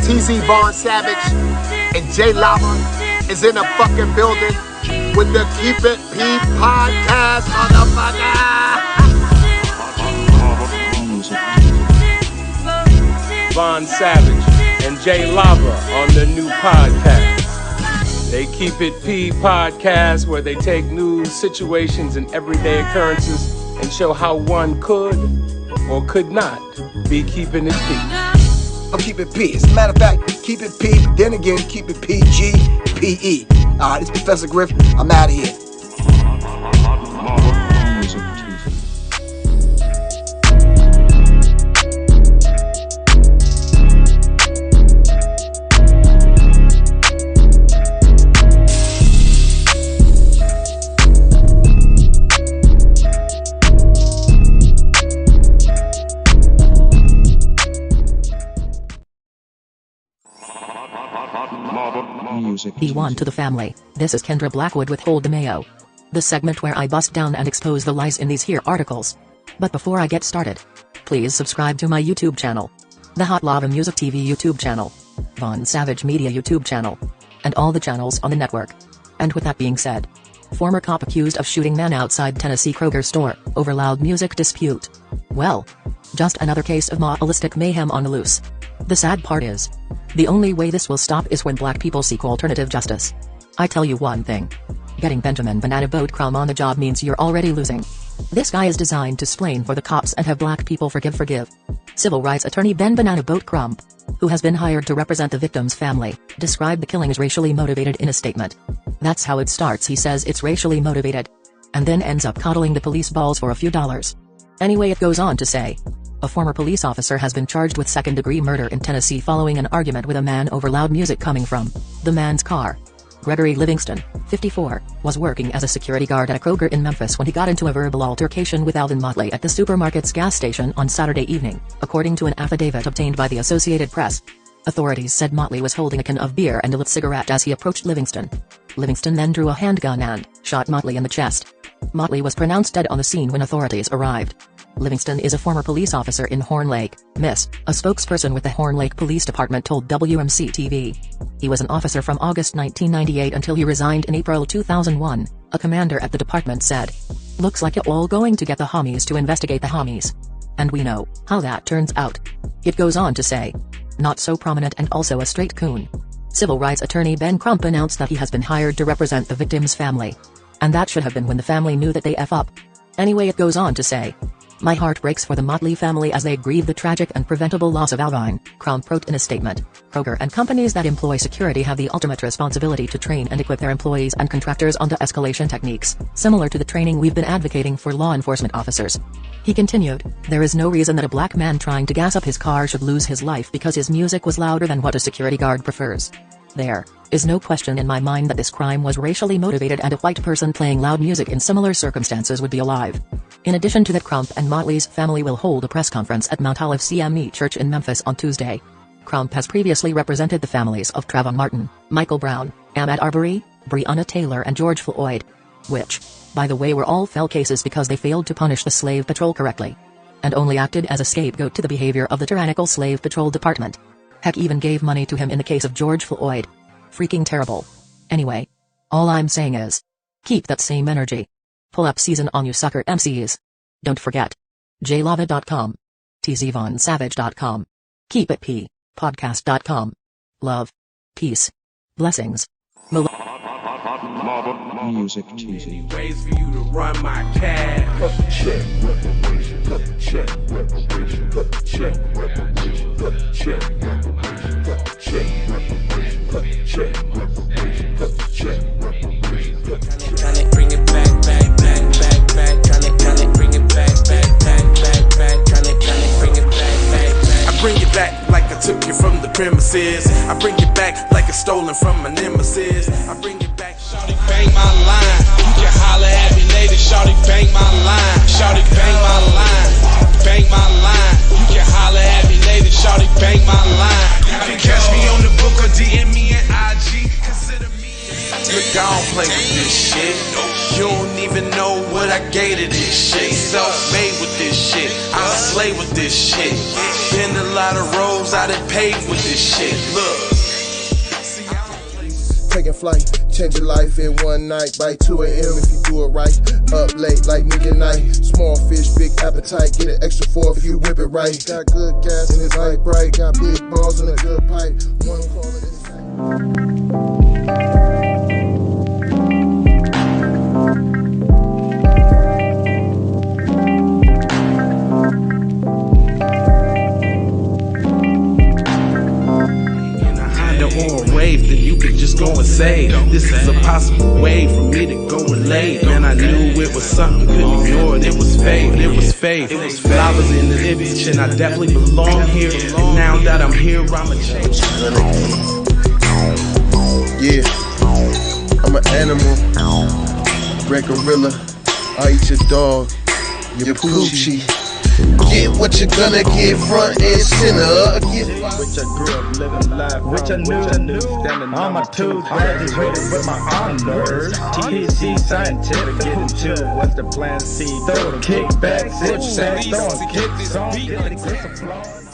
TZ Vaughn Savage and J Lava is in a fucking building with the Keep It P podcast, motherfucker. Vaughn Savage and J Lava on the new podcast. They Keep It P podcast, where they take news, situations, and everyday occurrences and show how one could or could not be keeping it P. I'm Keep It P. As a matter of fact, Keep It P, but then again, Keep It PG, PE. This is Professor Griff. I'm out of here. B1 to the family. This is Kendra Blackwood with Hold the Mayo, the segment where I bust down and expose the lies in these here articles. But before I get started, please subscribe to my YouTube channel, the Hot Lava Music TV YouTube channel, Vaughn Savage Media YouTube channel, and all the channels on the network. And with that being said, former cop accused of shooting man outside Tennessee Kroger store over loud music dispute. Well, just another case of moralistic mayhem on the loose. The sad part is, the only way this will stop is when black people seek alternative justice. I tell you one thing. Getting Benjamin Banana Boat Crumb on the job means you're already losing. This guy is designed to splain for the cops and have black people forgive. Civil rights attorney Ben Banana Boat Crumb, who has been hired to represent the victim's family, described the killing as racially motivated in a statement. That's how it starts. He says it's racially motivated, and then ends up coddling the police balls for a few dollars. Anyway, it goes on to say, a former police officer has been charged with second-degree murder in Tennessee following an argument with a man over loud music coming from the man's car. Gregory Livingston, 54, was working as a security guard at a Kroger in Memphis when he got into a verbal altercation with Alden Motley at the supermarket's gas station on Saturday evening, according to an affidavit obtained by the Associated Press. Authorities said Motley was holding a can of beer and a lit cigarette as he approached Livingston. Livingston then drew a handgun and shot Motley in the chest. Motley was pronounced dead on the scene when authorities arrived. Livingston is a former police officer in Horn Lake, Miss. A spokesperson with the Horn Lake Police Department told WMC-TV. He was an officer from August 1998 until he resigned in April 2001, a commander at the department said. Looks like you're all going to get the homies to investigate the homies. And we know how that turns out. It goes on to say. Not so prominent and also a straight coon. Civil rights attorney Ben Crump announced that he has been hired to represent the victim's family. And that should have been when the family knew that they F up. Anyway, it goes on to say. My heart breaks for the Motley family as they grieve the tragic and preventable loss of Alvine, Crump wrote in a statement. Kroger and companies that employ security have the ultimate responsibility to train and equip their employees and contractors on de-escalation techniques, similar to the training we've been advocating for law enforcement officers. He continued, there is no reason that a black man trying to gas up his car should lose his life because his music was louder than what a security guard prefers. There is no question in my mind that this crime was racially motivated and a white person playing loud music in similar circumstances would be alive. In addition to that, Crump and Motley's family will hold a press conference at Mount Olive CME Church in Memphis on Tuesday. Crump has previously represented the families of Trayvon Martin, Michael Brown, Ahmaud Arbery, Breonna Taylor and George Floyd, which, by the way, were all fell cases because they failed to punish the slave patrol correctly, and only acted as a scapegoat to the behavior of the tyrannical slave patrol department. Heck, even gave money to him in the case of George Floyd. Freaking terrible. Anyway, all I'm saying is, keep that same energy. Pull up season on you sucker MCs. Don't forget. jlava.com. tzvaughnsavage.com. Keep it P. podcast.com. Love. Peace. Blessings. Music TV. Ways for you to run my cash. Check reparation. Check reparation. Check reparation. Check reparation. Check reparation. Check reparation. Check reparation. Tryna bring it back. Tryna bring it back. Tryna bring it back. I bring it back like I took you from the premises. I bring it back like it's stolen from my nemesis. I bring it back. Shawty bang my line. You can holler at me later. Shawty bang my line. Shawty bang my line. Bang my line. You can holler at me later. Shawty bang my line. You can catch me on the book or DM me at IG. Consider me. Look, I don't play with this shit. You don't even know what I gave to this shit. Self-made with this shit. I'm a slave with this shit. Been a lot of roads I done paved with this shit. Look. Taking flight, change your life in one night. By 2 a.m. if you do it right. Up late like nigga night. Small fish, big appetite. Get an extra 4 if you whip it right. Got good gas and it's light bright. Got big balls and a good pipe. One call it on a wave, then you could just go and say, this is a possible way for me to go and lay. Man, I knew it was something, couldn't ignore it. It was faith, it was faith. Flowers in the bitch, and I definitely belong here. And now that I'm here, I'ma change. Yeah, I'm an animal, red gorilla. I eat your dog, your poochie. Get what you're gonna get, front and center. Which I grew up living life, which I knew. All my tools graduated with my honors. THC scientific, getting to what's the plan? C, throw the kickbacks, it's that, throwing kicks on, get the applause.